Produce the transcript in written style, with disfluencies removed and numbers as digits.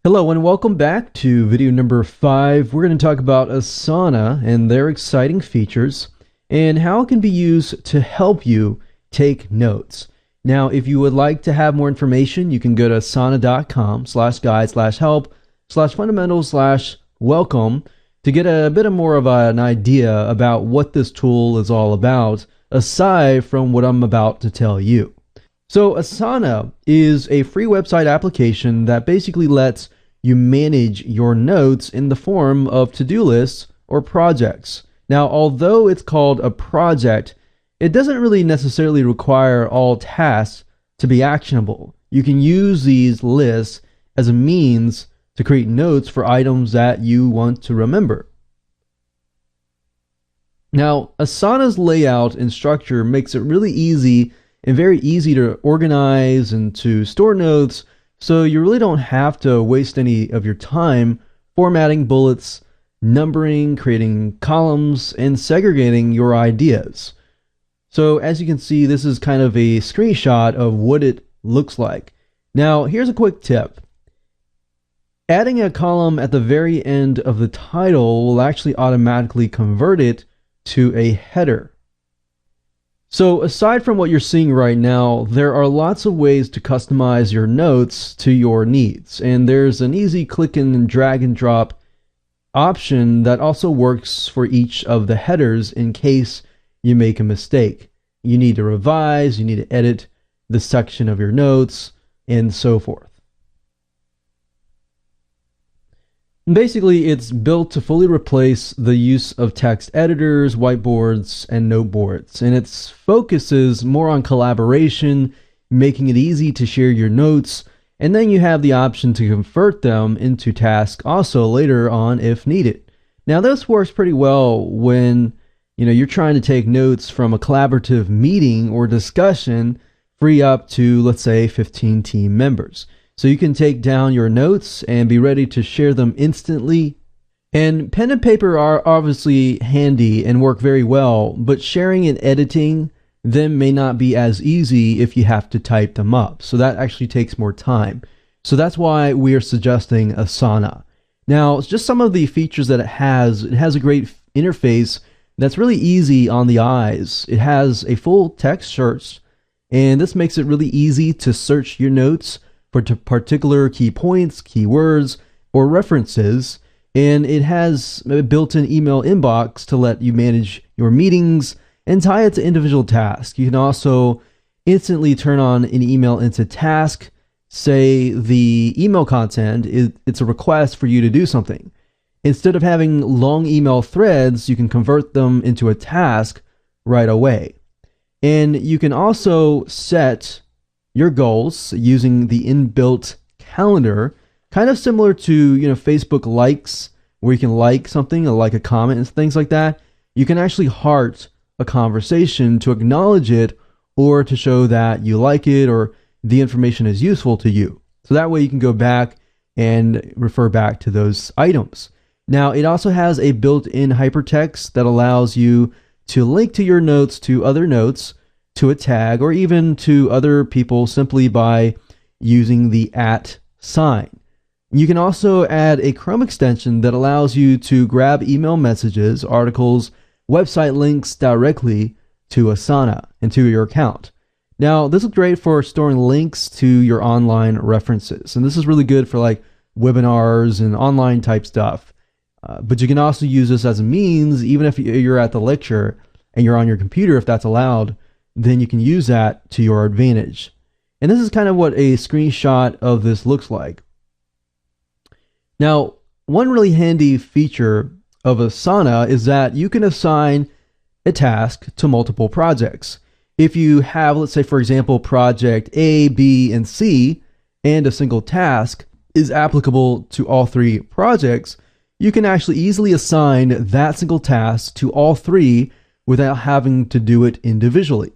Hello and welcome back to video number 5. We're going to talk about Asana and their exciting features and how it can be used to help you take notes. Now, if you would like to have more information, you can go to asana.com/guide/help/fundamental/welcome to get a bit more of an idea about what this tool is all about, aside from what I'm about to tell you. So Asana is a free website application that basically lets you manage your notes in the form of to-do lists or projects. Now, although it's called a project, it doesn't really necessarily require all tasks to be actionable. You can use these lists as a means to create notes for items that you want to remember. Now, Asana's layout and structure makes it really easy and very easy to organize and to store notes, so you really don't have to waste any of your time formatting bullets, numbering, creating columns, and segregating your ideas. So as you can see, this is kind of a screenshot of what it looks like. Now, here's a quick tip. Adding a column at the very end of the title will actually automatically convert it to a header. So aside from what you're seeing right now, there are lots of ways to customize your notes to your needs. And there's an easy click and drag and drop option that also works for each of the headers in case you make a mistake. You need to revise, you need to edit the section of your notes, and so forth. Basically, it's built to fully replace the use of text editors, whiteboards, and noteboards, and its focuses more on collaboration, making it easy to share your notes, and then you have the option to convert them into tasks also later on if needed. Now, this works pretty well when you're trying to take notes from a collaborative meeting or discussion, free up to, let's say, 15 team members. So you can take down your notes and be ready to share them instantly. And pen and paper are obviously handy and work very well, but sharing and editing them may not be as easy if you have to type them up. So that actually takes more time. So that's why we are suggesting Asana. Now, just some of the features that it has a great interface that's really easy on the eyes. It has a full text search, and this makes it really easy to search your notes for particular key points, keywords, or references, and it has a built-in email inbox to let you manage your meetings and tie it to individual tasks. You can also instantly turn on an email into task. Say the email content, it's a request for you to do something. Instead of having long email threads, you can convert them into a task right away. And you can also set your goals using the inbuilt calendar, kind of similar to Facebook likes, where you can like something, or like a comment and things like that. You can actually heart a conversation to acknowledge it or to show that you like it or the information is useful to you. So that way you can go back and refer back to those items. Now, it also has a built-in hypertext that allows you to link to your notes to other notes, to a tag, or even to other people simply by using the @ sign. You can also add a Chrome extension that allows you to grab email messages, articles, website links directly to Asana and to your account. Now, this is great for storing links to your online references, and this is really good for like webinars and online type stuff. But you can also use this as a means, even if you're at the lecture and you're on your computer, if that's allowed, then you can use that to your advantage. And this is kind of what a screenshot of this looks like. Now, one really handy feature of Asana is that you can assign a task to multiple projects. If you have, let's say, for example, project A, B, and C, and a single task is applicable to all 3 projects, you can actually easily assign that single task to all 3 without having to do it individually.